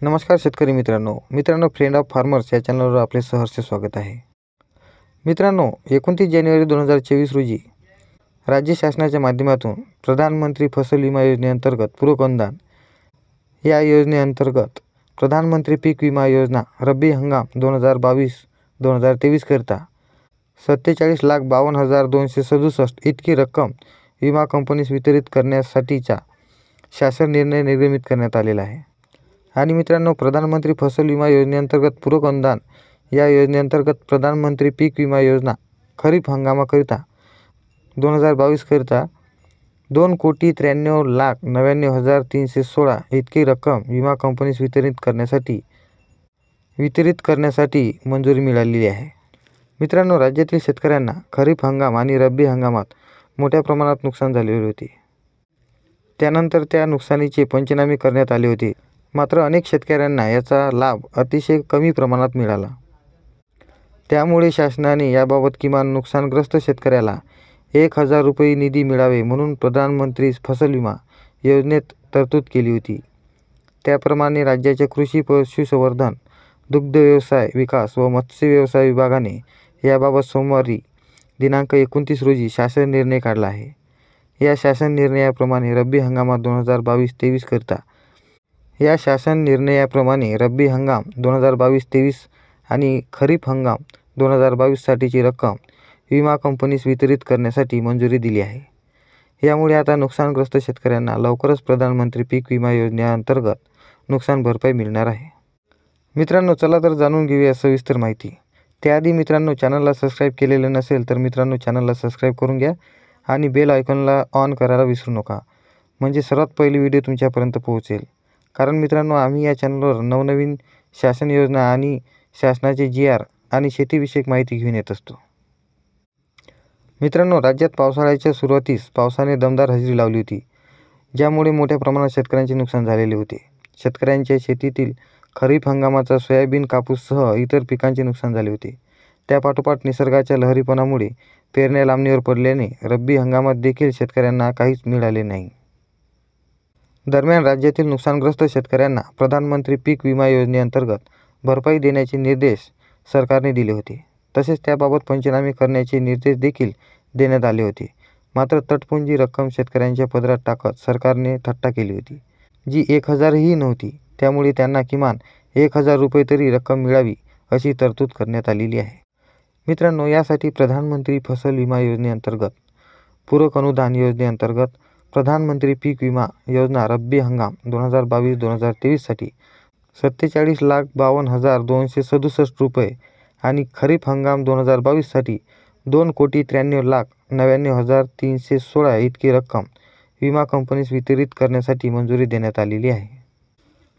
नमस्कार शेतकरी मित्रांनो फ्रेंड ऑफ फार्मर्स या चॅनलवर आपले सहर्ष स्वागत आहे। मित्रांनो 29 जानेवारी 2024 रोजी राज्य शासनाच्या माध्यमातून प्रधानमंत्री फसल विमा योजनेअंतर्गत पूरक अनुदान या योजनेअंतर्गत प्रधानमंत्री पीक विमा योजना रब्बी हंगाम 2022-2023 करता 47,52,267 इतकी रक्कम विमा कंपनीस वितरित करण्यासाठीचा शासन निर्णय निर्गमित करण्यात आलेला आहे। आणि मित्रांनो, प्रधानमंत्री फसल विमा योजनेअंतर्गत पूरक अनुदान या योजनेअंतर्गत प्रधानमंत्री पीक विमा योजना खरीप हंगामाकरिता 2022 करता 2,93,99,316 इतकी रक्कम विमा कंपनीस वितरित करण्यासाठी मंजुरी मिळालेली आहे। मित्रांनो, राज्यातील शेतकऱ्यांना खरीप हंगाम आणि रब्बी हंगामात मोठ्या प्रमाणात नुकसान झालेले होते। त्यानंतर त्या नुकसानीचे पंचनामे करण्यात आले होते, मात्र अनेक शेतकऱ्यांना याचा लाभ अतिशय कमी प्रमाणात मिळाला। त्यामुळे शासनाने याबाबत किमान नुकसानग्रस्त शेतकऱ्याला 1,000 रुपये निधी मिळावे म्हणून प्रधानमंत्री फसल विमा योजनेत तरतूद केली होती। त्याप्रमाणे राज्याच्या कृषी, पशुसंवर्धन, दुग्ध व्यवसाय विकास व मत्स्य व्यवसाय विभागाने याबाबत सोमवारी दिनांक 29 रोजी शासन निर्णय काढला आहे। या शासन निर्णयाप्रमाणे रब्बी हंगामात 2022-23 करता रब्बी हंगाम 2022-23 आणि खरीप हंगाम 2022 साठीची रक्कम विमा कंपनीस वितरित करण्यासाठी मंजुरी दिली आहे। यामुळे आता नुकसानग्रस्त शेतकऱ्यांना लवकरच प्रधानमंत्री पीक विमा योजनेअंतर्गत नुकसान भरपाई मिळणार आहे। मित्रांनो, चला तर जाणून घेऊया सविस्तर माहिती। त्याआधी मित्रांनो, चॅनलला सबस्क्राईब केलेलं नसेल तर मित्रांनो चॅनलला सबस्क्राईब करून घ्या आणि बेल आयकॉनला ऑन करायला विसरू नका, म्हणजे सर्वात पहिली व्हिडिओ तुमच्यापर्यंत पोहोचेल। कारण मित्रांनो, आम्ही या चॅनलवर नवनवीन शासन योजना आणि शासनाचे GR आणि शेतीविषयक माहिती घेऊन येत असतो। मित्रांनो, राज्यात पावसाळ्याच्या सुरुवातीस पावसाने दमदार हजेरी लावली होती, ज्यामुळे मोठ्या प्रमाणात शेतकऱ्यांचे नुकसान झालेले होते। शेतकऱ्यांच्या शेतीतील खरीप हंगामाचा सोयाबीन, कापूससह इतर पिकांचे नुकसान झाले होते। त्यापाठोपाठ निसर्गाच्या लहरीपणामुळे पेरण्या लांबणीवर पडल्याने रब्बी हंगामात देखील शेतकऱ्यांना काहीच मिळाले नाही। दरम्यान राज्यातील नुकसानग्रस्त शेतकऱ्यांना प्रधानमंत्री पीक विमा योजनेअंतर्गत भरपाई देण्याचे निर्देश सरकारने दिले होते। तसेच त्याबाबत पंचनामे करण्याचे निर्देश देखील देण्यात आले होते। मात्र तटपुंजी रक्कम शेतकऱ्यांच्या पदरात टाकत सरकारने थट्टा केली होती, जी 1,000 ही नव्हती। त्यामुळे त्यांना किमान 1,000 रुपये तरी रक्कम मिळावी अशी तरतूद करण्यात आलेली आहे। मित्रांनो, यासाठी प्रधानमंत्री फसल विमा योजनेअंतर्गत पूरक अनुदान योजनेअंतर्गत प्रधानमंत्री पीक विमा योजना रब्बी हंगाम 2022-2023 साठी 47,52,267 रुपये आणि खरीप हंगाम 2022 साठी 2,93,99,316 इतकी रक्कम विमा कंपनीस वितरित करण्यासाठी मंजुरी देण्यात आलेली आहे।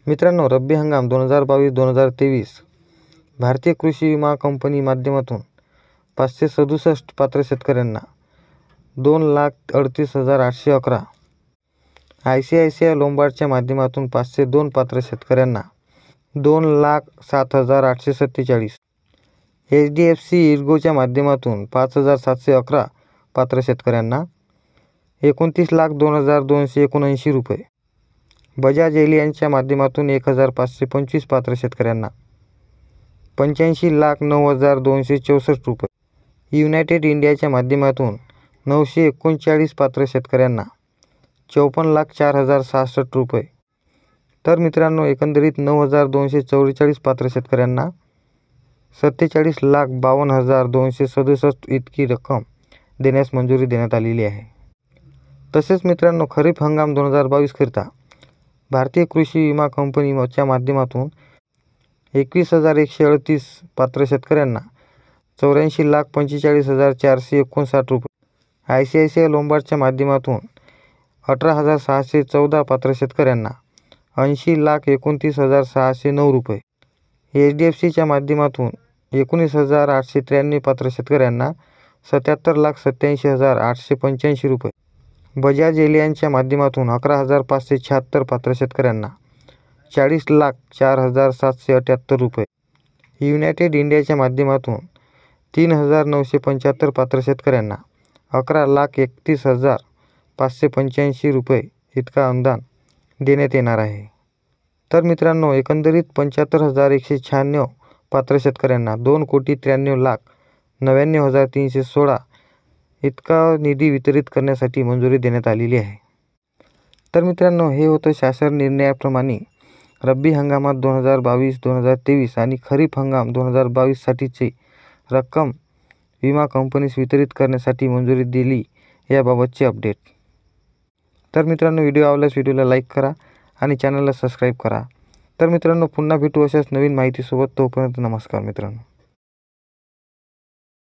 मित्रांनो, रब्बी हंगाम 2022-2023 भारतीय कृषी विमा कंपनी माध्यमातून 567 पात्र शेतकऱ्यांना 2,38,811, ICICI लोंबार्डच्या माध्यमातून 502 पात्र शेतकऱ्यांना 2,07,847, HDFC इर्गोच्या माध्यमातून 5,711 पात्र शेतकऱ्यांना 29,02,279 रुपये, बजाज एलियन्सच्या माध्यमातून 1,525 पात्र शेतकऱ्यांना 85,09,264 रुपये, युनायटेड इंडियाच्या माध्यमातून 939 पात्र शेतकऱ्यांना 54,04,066 रुपये। तर मित्रांनो, एकंदरीत 9,244 पात्र शेतकऱ्यांना 47,52,267 इतकी रक्कम देण्यास मंजुरी देण्यात आलेली आहे। तसेच मित्रांनो, खरीप हंगाम 2022 करता भारतीय कृषी विमा कंपनीच्या माध्यमातून 21,138 पात्र शेतकऱ्यांना 84,45,459 रुपये, ICICI लोंबार्डच्या माध्यमातून 18,614 पात्र शेतकऱ्यांना 80,29,609 रुपये, HDFCच्या माध्यमातून 19,893 पात्र शेतकऱ्यांना 77,87,885 रुपये, बजाज एलियन्सच्या माध्यमातून 11,576 पात्र शेतकऱ्यांना 40,04,778 रुपये, युनायटेड इंडियाच्या माध्यमातून 3,975 पात्र शेतकऱ्यांना 11,31,585 रुपये इतका अनुदान देण्यात येणार आहे। तर मित्रांनो, एकंदरीत 75,196 पात्र शेतकऱ्यांना 2,93,99,316 इतका निधी वितरित करण्यासाठी मंजुरी देण्यात आलेली आहे. तर मित्रांनो, हे होतं शासन निर्णयाप्रमाणे रब्बी हंगामात 2022-2023 आणि खरीप हंगाम 2022 साठीची रक्कम विमा कंपनीस वितरित करण्यासाठी मंजुरी दिली याबाबतचे अपडेट. तर मित्रांनो, व्हिडिओ आवडल्यास व्हिडिओला लाईक करा आणि चॅनलला सबस्क्राईब करा. तर मित्रांनो, पुन्हा भेटू अशाच नवीन माहितीसोबत. तोपर्यंत नमस्कार मित्रांनो.